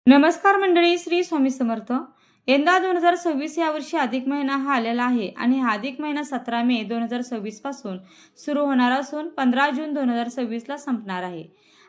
नमस्कार मंडळी, श्री स्वामी समर्थ. यंदा 2026 या वर्षी अधिक महिना हा आलेला आहे आणि हा अधिक महिना 17 मे 2026 पासून सुरू होणार असून 15 जून 2026 ला संपणार आहे.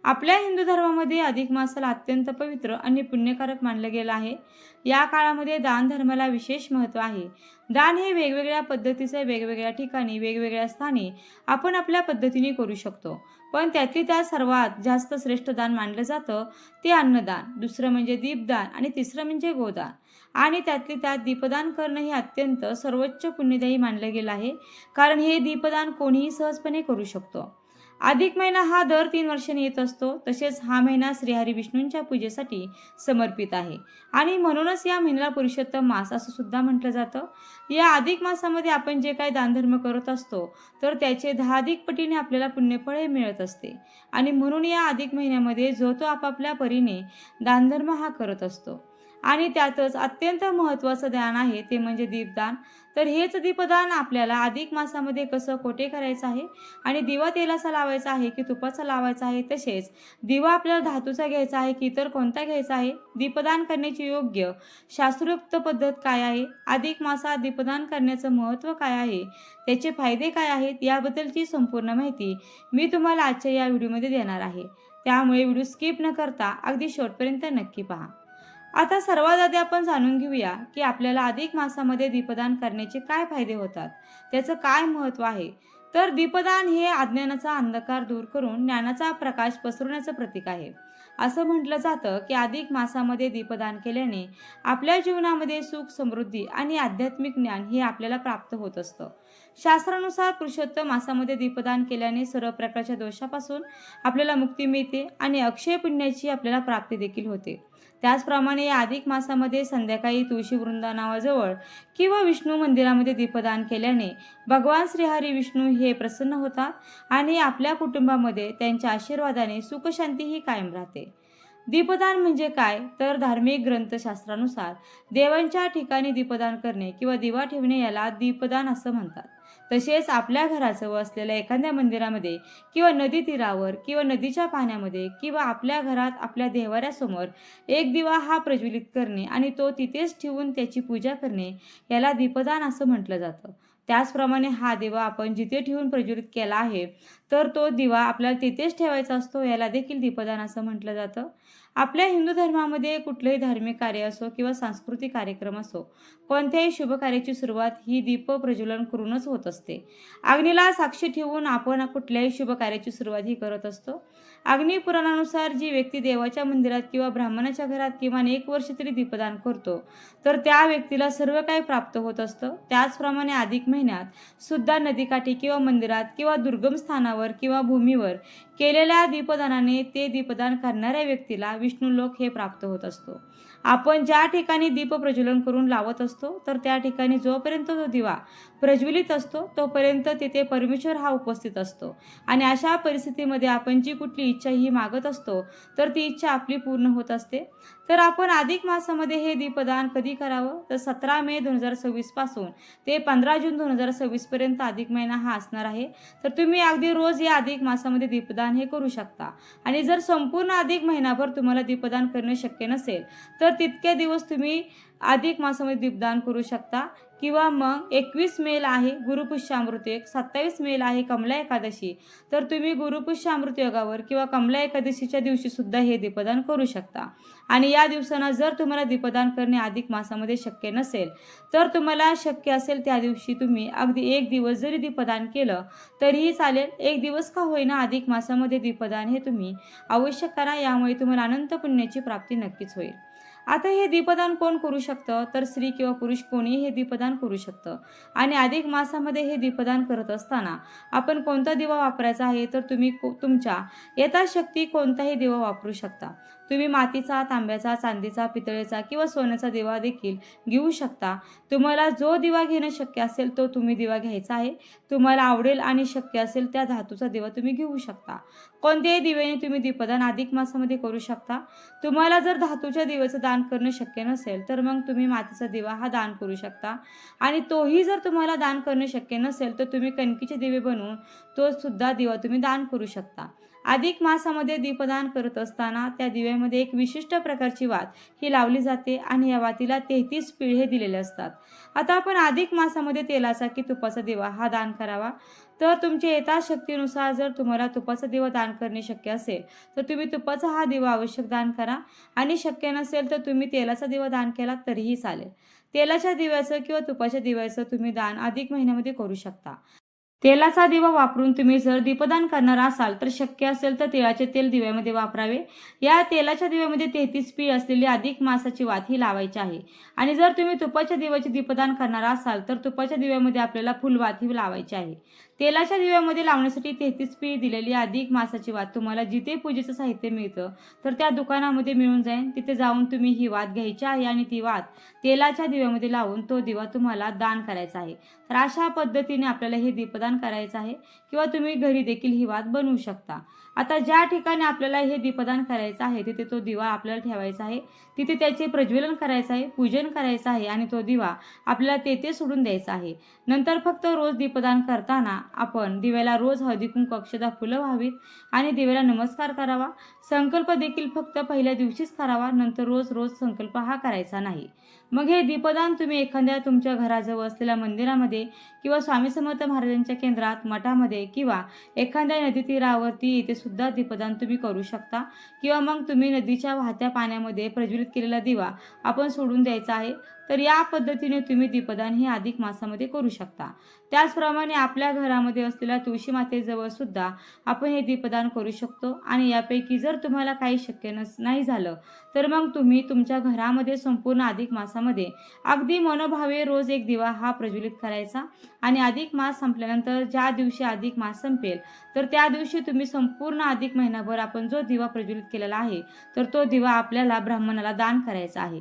आपल्या हिंदू धर्मामध्ये अधिक मासाला अत्यंत पवित्र आणि पुण्यकारक मानलं गेलं आहे. या काळामध्ये दान धर्माला विशेष महत्त्व आहे. दान हे वेगवेगळ्या पद्धतीचे वेगवेगळ्या ठिकाणी वेगवेगळ्या स्थानी आपण आपल्या पद्धतीने करू शकतो. पण त्यातली त्यात सर्वात जास्त श्रेष्ठ दान मानलं जातं ते अन्नदान, दुसरं म्हणजे दीपदान आणि तिसरं म्हणजे गोदान. आणि त्यातली त्यात दीपदान करणं हे अत्यंत सर्वोच्च पुण्यदायी मानलं गेलं आहे, कारण हे दीपदान कोणीही सहजपणे करू शकतो. अधिक महिना हा दर 3 वर्षांनी येत असतो. तसेच हा महिना श्रीहरी विष्णूंच्या पूजेसाठी समर्पित आहे आणि म्हणूनच या महिन्याला पुरुषोत्तम मास असं सुद्धा म्हटलं जातं. या अधिक मासामध्ये आपण जे काही दानधर्म करत असतो तर त्याचे 10 अधिक पटीने आपल्याला पुण्यफळ हे मिळत असते आणि म्हणून या अधिक महिन्यामध्ये जो तो आपापल्या परीने दानधर्म हा करत असतो. आणि त्यातच अत्यंत महत्त्वाचं दान आहे ते म्हणजे दीपदान. तर हेच दीपदान आपल्याला अधिक मासामध्ये कसं कोठे करायचं आहे आणि दिवा तेलाचा लावायचा आहे की तुपाचा लावायचा आहे, तसेच दिवा आपल्याला धातूचा घ्यायचा आहे की इतर कोणता घ्यायचा आहे, दीपदान करण्याची योग्य शास्त्रोक्त पद्धत काय आहे, अधिक मासात दीपदान करण्याचं महत्त्व काय आहे, त्याचे फायदे काय आहेत, याबद्दलची संपूर्ण माहिती मी तुम्हाला आजच्या या व्हिडिओमध्ये देणार आहे. त्यामुळे व्हिडिओ स्किप न करता अगदी शेवटपर्यंत नक्की पहा. आता सर्वात आधी आपण जाणून घेऊया की आपल्याला अधिक मासामध्ये दीपदान करण्याचे काय फायदे होतात, त्याचं काय महत्त्व आहे. तर दीपदान हे अज्ञानाचा अंधकार दूर करून ज्ञानाचा प्रकाश पसरवण्याचं प्रतीक आहे. असं म्हटलं जातं की अधिक मासामध्ये दीपदान केल्याने आपल्या जीवनामध्ये सुख, समृद्धी आणि आध्यात्मिक ज्ञान हे आपल्याला प्राप्त होत असतं. शास्त्रानुसार पुरुषोत्तम मासामध्ये दीपदान केल्याने सर्व प्रकारच्या दोषापासून आपल्याला मुक्ती मिळते आणि अक्षय पुण्याची आपल्याला प्राप्ती देखील होते. त्याचप्रमाणे या अधिक मासामध्ये संध्याकाळी तुळशी वृंदावनाजवळ किंवा विष्णू मंदिरामध्ये दीपदान केल्याने भगवान श्रीहरी विष्णू हे प्रसन्न होतात आणि आपल्या कुटुंबामध्ये त्यांच्या आशीर्वादाने सुखशांतीही कायम राहते. दीपदान म्हणजे काय, तर धार्मिक ग्रंथशास्त्रानुसार देवांच्या ठिकाणी दीपदान करणे किंवा दिवा ठेवणे याला दीपदान असं म्हणतात. तसेच आपल्या घराजवळ असलेल्या एखाद्या मंदिरामध्ये किंवा नदी तीरावर किंवा नदीच्या पाण्यामध्ये किंवा आपल्या घरात आपल्या देव्हाऱ्यासमोर एक दिवा हा प्रज्वलित करणे आणि तो तिथेच ठेवून त्याची पूजा करणे याला दीपदान असं म्हटलं जातं. त्याचप्रमाणे हा दिवा आपण जिथे ठेवून प्रज्वलित केला आहे तर तो दिवा आपल्याला तिथेच ठेवायचा असतो, याला देखील दीपदान असं म्हटलं जातं. आपल्या हिंदू धर्मामध्ये कुठलेही धार्मिक कार्य असो किंवा सांस्कृतिक कार्यक्रम असो, कोणत्याही शुभ कार्याची सुरुवात ही दीप प्रज्वलन करूनच होत असते. अग्नीला साक्षी ठेवून आपण कुठल्याही शुभ कार्याची सुरुवात ही करत असतो. अग्निपुराणानुसार जी व्यक्ती देवाच्या मंदिरात किंवा ब्राह्मणाच्या घरात किमान 1 वर्ष तरी दीपदान करतो तर त्या व्यक्तीला सर्व काही प्राप्त होत असतं. त्याचप्रमाणे अधिक महिन्यात सुद्धा नदीकाठी किंवा मंदिरात किंवा दुर्गम स्थानावर किंवा भूमीवर केलेल्या दीपदानाने ते दीपदान करणाऱ्या व्यक्तीला विष्णू लोक हे प्राप्त होत असतो. आपण ज्या ठिकाणी दीप प्रज्वलन करून लावत असतो तर त्या ठिकाणी जोपर्यंत तो दिवा प्रज्वलित असतो तोपर्यंत तिथे परमेश्वर हा उपस्थित असतो आणि अशा परिस्थितीमध्ये आपण जी कुठली इच्छा ही मागत असतो तर ती इच्छा आपली पूर्ण होत असते. तर आपण अधिक मासामध्ये हे दीपदान कधी करावं, तर 17 मे 2026 पासून ते 15 जून 2026 पर्यंत अधिक महिना हा असणार आहे. तर तुम्ही अगदी रोज या अधिक मासामध्ये दीपदान हे करू शकता आणि जर संपूर्ण अधिक महिनाभर तुम्हाला दीपदान करणे शक्य नसेल तर तितके दिवस तुम्ही अधिक मासामध्ये दीपदान करू शकता. किंवा मग 21 मेला आहे गुरुपुष्यामृत योग, 27 मेला आहे कमला एकादशी, तर तुम्ही गुरुपुष्यामृत योगावर किंवा कमला एकादशीच्या दिवशी सुद्धा हे दीपदान करू शकता. आणि या दिवसांना जर तुम्हाला दीपदान करणे अधिक मासामध्ये शक्य नसेल तर तुम्हाला शक्य असेल त्या दिवशी तुम्ही अगदी 1 दिवस जरी दीपदान केलं तरीही चालेल. 1 दिवस का होईना अधिक मासामध्ये दीपदान हे तुम्ही अवश्य करा, यामुळे तुम्हाला अनंत पुण्याची प्राप्ती नक्कीच होईल. आता हे दीपदान कोण करू शकतं, तर स्त्री किंवा पुरुष कोणीही हे दीपदान करू शकतं. आणि अधिक मासामध्ये हे दीपदान करत असताना आपण कोणता दिवा वापरायचा आहे, तर तुम्ही तुमच्या यथाशक्ती कोणताही दिवा वापरू शकता. तुम्ही मातीचा, तांब्याचा, चांदीचा, पितळेचा किंवा सोन्याचा दिवा देखील घेऊ शकता. तुम्हाला जो दिवा घेणं शक्य असेल तो तुम्ही दिवा घ्यायचा आहे. तुम्हाला आवडेल आणि शक्य असेल त्या धातूचा दिवा तुम्ही घेऊ शकता. कोणत्याही दिव्याने तुम्ही दीपदान अधिक मासामध्ये करू शकता. तुम्हाला जर धातूच्या दिव्याचं दान करणं शक्य नसेल तर मग तुम्ही मातीचा दिवा हा दान करू शकता आणि तोही जर तुम्हाला दान करणं शक्य नसेल तर तुम्ही कणकीचे दिवे बनवून तो सुद्धा दिवा तुम्ही दान करू शकता. अधिक मासामध्ये दीपदान करत असताना त्या दिव्यामध्ये एक विशिष्ट प्रकारची वात ही लावली जाते आणि या वातीला 33 पिढे दिलेले असतात. आता आपण अधिक मासामध्ये तेलाचा की तुपाचा दिवा हा दान करावा. तर तुमच्या यथाशक्तीनुसार जर तुम्हाला तुपाचा दिवा दान करणे शक्य असेल तर तुम्ही तुपाचा हा दिवा आवश्यक दान करा आणि शक्य नसेल तर तुम्ही तेलाचा दिवा दान केला तरीही चालेल. तेलाच्या दिव्याचं किंवा तुपाच्या दिव्याचं तुम्ही दान अधिक महिन्यामध्ये करू शकता. तेलाचा दिवा वापरून तुम्ही जर दीपदान करणार असाल तर शक्य असेल तर तिळाचे तेल दिव्यामध्ये वापरावे. या तेलाच्या दिव्यामध्ये 33 पीळ असलेली अधिक मासाची वात ही लावायची आहे. आणि जर तुम्ही तुपाच्या दिव्याचे दीपदान करणार असाल तर तुपाच्या दिव्यामध्ये आपल्याला फुलवात ही लावायची आहे. तेलाच्या दिव्यामध्ये लावण्यासाठी 33 पीळ दिलेली अधिक मासाची वात तुम्हाला जिथे पूजेचं साहित्य मिळतं तर त्या दुकानामध्ये मिळून जाईल. तिथे जाऊन तुम्ही ही वात घ्यायची आहे आणि ती वात तेलाच्या दिव्यामध्ये लावून तो दिवा तुम्हाला दान करायचा आहे. तर अशा पद्धतीने आपल्याला हे दीपदान करायचं आहे किंवा तुम्ही घरी देखील ही वात बनवू शकता. आता ज्या ठिकाणी आपल्याला हे दीपदान करायचं आहे तिथे तो दिवा आपल्याला ठेवायचा आहे. तिथे त्याचे प्रज्वलन करायचं आहे, पूजन करायचं आहे आणि तो दिवा आपल्याला तेथे सोडून द्यायचा आहे. नंतर फक्त रोज दीपदान करताना आपण दिव्याला रोज हळदी कुंकू अक्षता फुलं व्हावीत आणि दिव्याला नमस्कार करावा. संकल्प देखील फक्त पहिल्या दिवशीच करावा, नंतर रोज रोज संकल्प हा करायचा नाही. मग हे दीपदान तुम्ही एखाद्या तुमच्या घराजवळ असलेल्या मंदिरामध्ये किंवा स्वामी समर्थ महाराजांच्या केंद्रात, मठामध्ये किंवा एखाद्या नदी तीरावरती येथे सुद्धा दीपदान तुम्ही करू शकता. किंवा मग तुम्ही नदीच्या वाहत्या पाण्यामध्ये प्रज्वलित केलेला दिवा आपण सोडून द्यायचा आहे. तर या पद्धतीने तुम्ही दीपदान हे अधिक मासामध्ये करू शकता. त्याचप्रमाणे आपल्या घरामध्ये असलेल्या तुळशी मातेजवळ सुद्धा आपण हे दीपदान करू शकतो. आणि यापैकी जर तुम्हाला काही शक्य नाही झालं तर मग तुम्ही तुमच्या घरामध्ये संपूर्ण अधिक मासामध्ये अगदी मनोभावे रोज एक दिवा हा प्रज्वलित करायचा. आणि अधिक मास संपल्यानंतर ज्या दिवशी अधिक मास संपेल तर त्या दिवशी तुम्ही संपूर्ण अधिक महिनाभर आपण जो दिवा प्रज्वलित केलेला आहे तर तो दिवा आपल्याला ब्राह्मणाला दान करायचा आहे.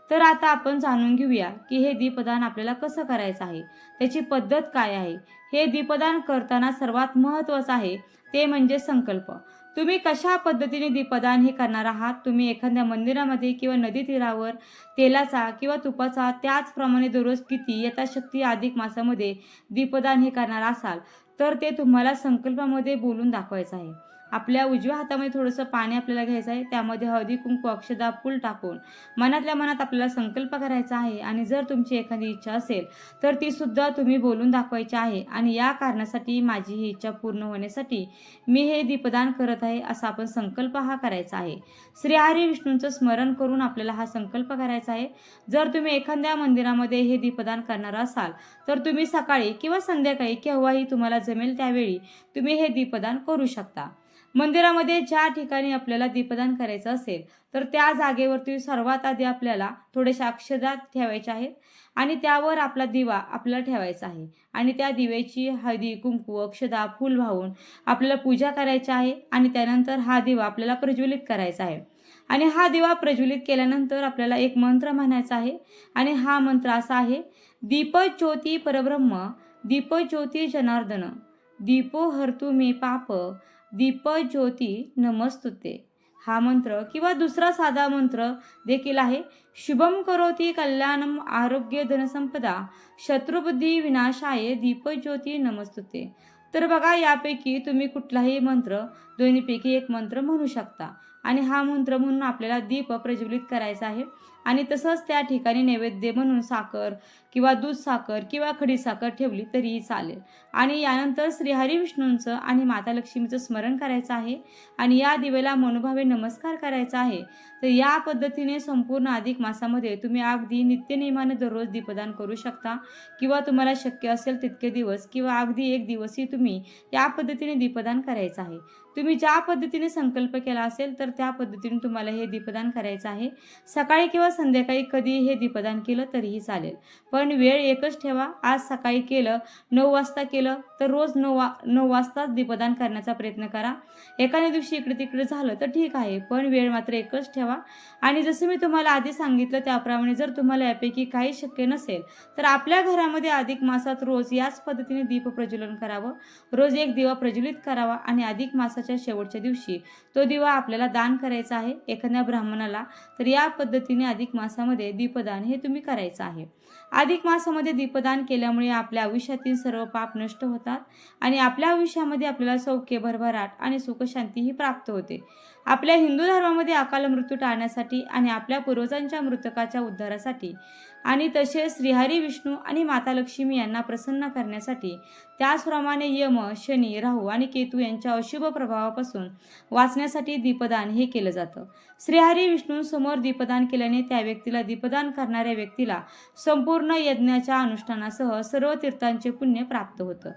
तर आता आपण जाणून घेऊया की हे दीपदान आपल्याला कसं करायचं आहे, त्याची पद्धत काय आहे. हे दीपदान करताना सर्वात महत्त्वाचं आहे ते म्हणजे संकल्प. तुम्ही कशा पद्धतीने दीपदान हे करणार आहात. तुम्ही एखाद्या मंदिरामध्ये किंवा नदी तीरावर तेलाचा किंवा तुपाचा त्याचप्रमाणे दररोज किती यथाशक्ती अधिक मासामध्ये दीपदान हे करणार असाल तर ते तुम्हाला संकल्पामध्ये बोलून दाखवायचं आहे. आपल्या उजव्या हातामध्ये थोडंसं पाणी आपल्याला घ्यायचं आहे. त्यामध्ये हळदी कुंकू अक्षता फूल टाकून मनातल्या मनात आपल्याला संकल्प करायचा आहे. आणि जर तुमची एखादी इच्छा असेल तर ती सुद्धा तुम्ही बोलून दाखवायची आहे. आणि या कारणासाठी माझी ही इच्छा पूर्ण होण्यासाठी मी हे दीपदान करत आहे असा आपण संकल्प हा करायचा आहे. श्री हरी विष्णूंचं स्मरण करून आपल्याला हा संकल्प करायचा आहे. जर तुम्ही एखाद्या मंदिरामध्ये हे दीपदान करणार असाल तर तुम्ही सकाळी किंवा संध्याकाळी केव्हाही तुम्हाला जमेल त्यावेळी तुम्ही हे दीपदान करू शकता. मंदिरामध्ये ज्या ठिकाणी आपल्याला दीपदान करायचं असेल तर त्या जागेवरती सर्वात आधी आपल्याला थोडेशा अक्षता ठेवायच्या आहेत आणि त्यावर आपला दिवा आपल्याला ठेवायचा आहे. आणि त्या दिव्याची हळदी कुंकू अक्षता फूल वाहून आपल्याला पूजा करायची आहे. आणि त्यानंतर हा दिवा आपल्याला प्रज्वलित करायचा आहे. आणि हा दिवा प्रज्वलित केल्यानंतर आपल्याला एक मंत्र म्हणायचा आहे. आणि हा मंत्र असा आहे: दीप ज्योती परब्रह्म, दीप ज्योती जनार्दन, दीपो हरतु मे पाप, दीप ज्योती नमस्तुते. हा मंत्र किंवा दुसरा साधा मंत्र देखील आहे: शुभम करोती कल्याणम आरोग्य धनसंपदा, शत्रुबुद्धी विनाशाय दीप ज्योती नमस्तुते. तर बघा, यापैकी तुम्ही कुठलाही मंत्र, दोन्हीपैकी एक मंत्र म्हणू शकता. आणि हा मंत्र म्हणून आपल्याला दीप प्रज्वलित करायचा आहे. आणि तसंच त्या ठिकाणी नैवेद्य म्हणून साखर किंवा दूध साखर किंवा खडी साखर ठेवली तरीही चालेल. आणि यानंतर श्रीहरी विष्णूंचं आणि माता लक्ष्मीचं स्मरण करायचं आहे. आणि या दिवेला मनोभावे नमस्कार करायचा आहे. तर या पद्धतीने संपूर्ण अधिक मासामध्ये तुम्ही अगदी नित्यनेमाने दररोज दीपदान करू शकता. किंवा तुम्हाला शक्य असेल तितके दिवस किंवा अगदी एक दिवसही तुम्ही या पद्धतीने दीपदान करायचं आहे. तुम्ही ज्या पद्धतीने संकल्प केला असेल तर त्या पद्धतीने तुम्हाला हे दीपदान करायचं आहे. सकाळी किंवा संध्याकाळी कधी हे दीपदान केलं तरीही चालेल, पण वेळ एकच ठेवा. आज सकाळी केलं, 9 वाजता केलं तर रोज 9 वाजताच दीपदान करण्याचा प्रयत्न करा. एखाद्या दिवशी इकडे तिकडे झालं तर ठीक आहे, पण वेळ मात्र एकच ठेवा. करावा. आणि जसं मी तुम्हाला आधी सांगितलं त्याप्रमाणे जर तुम्हाला यापैकी काही शक्य नसेल तर आपल्या घरामध्ये अधिक मासात रोज याच पद्धतीने दीप प्रज्वलन करावं. रोज एक दिवा प्रज्वलित करावा आणि अधिक मासाच्या शेवटच्या दिवशी तो दिवा आपल्याला दान करायचा आहे एखाद्या ब्राह्मणाला. तर या पद्धतीने अधिक मासामध्ये दीपदान हे तुम्ही करायचं आहे. अधिक मासामध्ये दीपदान केल्यामुळे आपल्या आयुष्यातील सर्व पाप नष्ट होतात आणि आपल्या आयुष्यामध्ये आपल्याला सौख्य, भरभराट आणि सुखशांतीही प्राप्त होते. आपल्या हिंदू धर्मामध्ये अकाल मृत्यू टाळण्यासाठी आणि आपल्या पूर्वजांच्या मृतकाच्या उद्धारासाठी आणि तसेच श्रीहरी विष्णू आणि माता लक्ष्मी यांना प्रसन्न करण्यासाठी, त्याचप्रमाणे यम, शनी, राहू आणि केतू यांच्या अशुभ प्रभावापासून वाचण्यासाठी दीपदान हे केलं जातं. श्रीहरी विष्णूंसमोर दीपदान केल्याने त्या व्यक्तीला, दीपदान करणाऱ्या व्यक्तीला संपूर्ण यज्ञाच्या अनुष्ठानासह सर्व तीर्थांचे पुण्य प्राप्त होतं.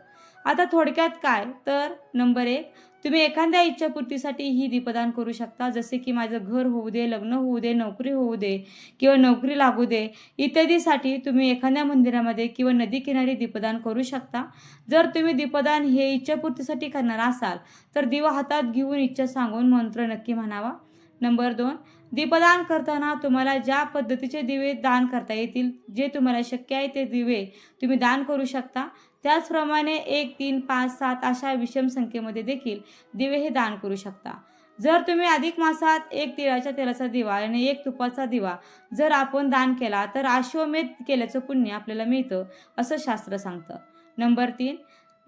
आता थोडक्यात काय तर नंबर 1, तुम्ही एखाद्या इच्छापूर्तीसाठी ही दीपदान करू शकता. जसे की माझं घर होऊ दे, लग्न होऊ दे, नोकरी होऊ दे किंवा नोकरी लागू दे इत्यादीसाठी तुम्ही एखाद्या मंदिरामध्ये किंवा नदी किनारी दीपदान करू शकता. जर तुम्ही दीपदान हे इच्छापूर्तीसाठी करणार असाल तर दिवा हातात घेऊन इच्छा सांगून मंत्र नक्की म्हणावा. नंबर 2, दीपदान करताना तुम्हाला ज्या पद्धतीचे दिवे दान करता येतील, जे तुम्हाला शक्य आहे ते दिवे तुम्ही दान करू शकता. त्याचप्रमाणे 1, 3, 5, 7 अशा विषम संख्येमध्ये देखील दिवे हे दान करू शकता. जर तुम्ही अधिक मासात 1 तिळाच्या तेलाचा दिवा आणि 1 तुपाचा दिवा जर आपण दान केला तर अश्वमेध केल्याचं पुण्य आपल्याला मिळतं असं शास्त्र सांगतं. नंबर 3,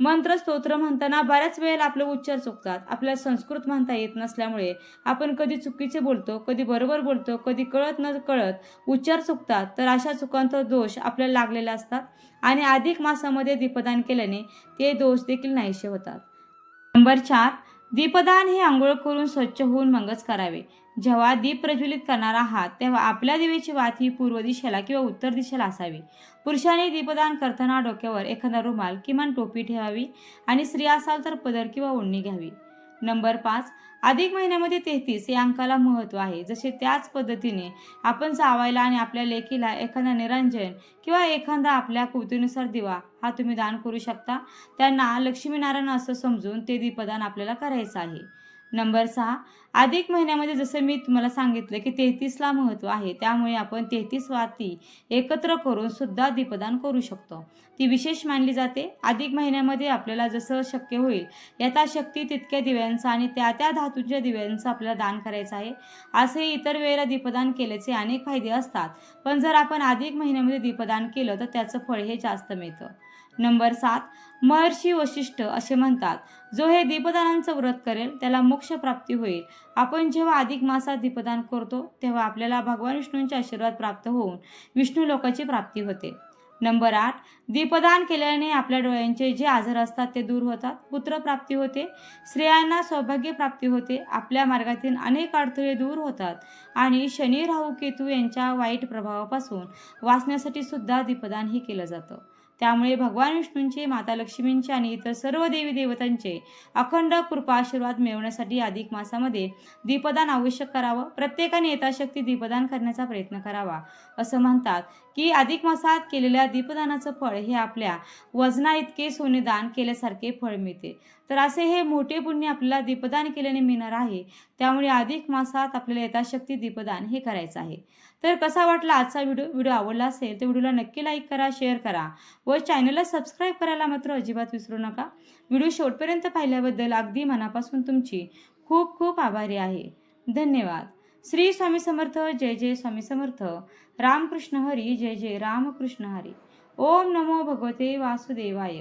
मंत्र स्तोत्र म्हणताना बऱ्याच वेळेला आपले उच्चार चुकतात. आपल्याला संस्कृत म्हणता येत नसल्यामुळे आपण कधी चुकीचे बोलतो, कधी बरोबर बोलतो, कधी कळत न कळत उच्चार चुकतात. तर अशा चुकांचा दोष आपल्याला लागलेले असतात आणि अधिक मासामध्ये दीपदान केल्याने ते दोष देखील नाहीसे होतात. नंबर 4, दीपदान हे आंघोळ करून स्वच्छ होऊन मगच करावे. जेव्हा दीप प्रज्वलित करणार आहात तेव्हा आपल्या दिवेची वात ही पूर्व दिशेला किंवा उत्तर दिशेला असावी. पुरुषांनी दीपदान करताना डोक्यावर एखादा रुमाल किंवा टोपी ठेवावी आणि स्त्री असाल तर पदर किंवा ओढणी घ्यावी. नंबर 5, अधिक महिन्यामध्ये 33 या अंकाला महत्त्व आहे. जसे त्याच पद्धतीने आपण जावायला आणि आपल्या लेकीला एखादा निरांजन किंवा एखादा आपल्या कुवतीनुसार दिवा हा तुम्ही दान करू शकता. त्यांना लक्ष्मीनारायण असं समजून ते दीपदान आपल्याला करायचं आहे. नंबर 6, अधिक महिन्यामध्ये जसं मी तुम्हाला सांगितलं की 33ला महत्त्व आहे, त्यामुळे आपण 33 वाती एकत्र करून सुद्धा दीपदान करू शकतो. ती विशेष मानली जाते. अधिक महिन्यामध्ये आपल्याला जसं शक्य होईल यथाशक्ती तितक्या दिव्यांचा आणि त्या त्या धातूच्या दिव्यांचं आपल्याला दान करायचं आहे. असे इतर वेळेला दीपदान केल्याचे अनेक फायदे असतात, पण जर आपण अधिक महिन्यामध्ये दीपदान केलं तर त्याचं फळ हे जास्त मिळतं. नंबर 7, महर्षी वशिष्ठ असे म्हणतात, जो हे दीपदानांचं व्रत करेल त्याला मोक्ष प्राप्ती होईल. आपण जेव्हा अधिक मासात दीपदान करतो तेव्हा आपल्याला भगवान विष्णूंचे आशीर्वाद प्राप्त होऊन विष्णू लोकाची प्राप्ती होते. नंबर 8, दीपदान केल्याने आपल्या डोळ्यांचे जे आजार असतात ते दूर होतात. पुत्रप्राप्ती होते, स्त्रियांना सौभाग्य प्राप्ती होते, आपल्या मार्गातील अनेक अडथळे दूर होतात आणि शनी, राहू, केतू यांच्या वाईट प्रभावापासून वाचण्यासाठी सुद्धा दीपदान हे केलं जातं. त्यामुळे भगवान विष्णूंचे, माता लक्ष्मींचे आणि इतर सर्व देवी देवतांचे अखंड कृपा आशीर्वाद मिळवण्यासाठी अधिक मासामध्ये दीपदान आवश्यक करावं. प्रत्येकाने यथाशक्ती दीपदान करण्याचा प्रयत्न करावा. असं म्हणतात की अधिक मासात केलेल्या दीपदानाचं फळ हे आपल्या वजना इतके सोने दान केल्यासारखे फळ मिळते. तर असे हे मोठे पुण्य आपल्याला दीपदान केल्याने मिळणार आहे. त्यामुळे अधिक मासात आपल्याला यथाशक्ती दीपदान हे करायचं आहे. तर कसा वाटला आजचा व्हिडिओ आवडला असेल तर व्हिडिओला नक्की लाईक करा, शेअर करा व चॅनलला सबस्क्राईब करायला मात्र अजिबात विसरू नका. व्हिडिओ शेवटपर्यंत पाहिल्याबद्दल अगदी मनापासून तुमची खूप खूप आभारी आहे. धन्यवाद. श्री स्वामी समर्थ. जय जय स्वामी समर्थ. रामकृष्ण हरी. जय जय रामकृष्ण हरी. ओम नमो भगवते वासुदेवाय.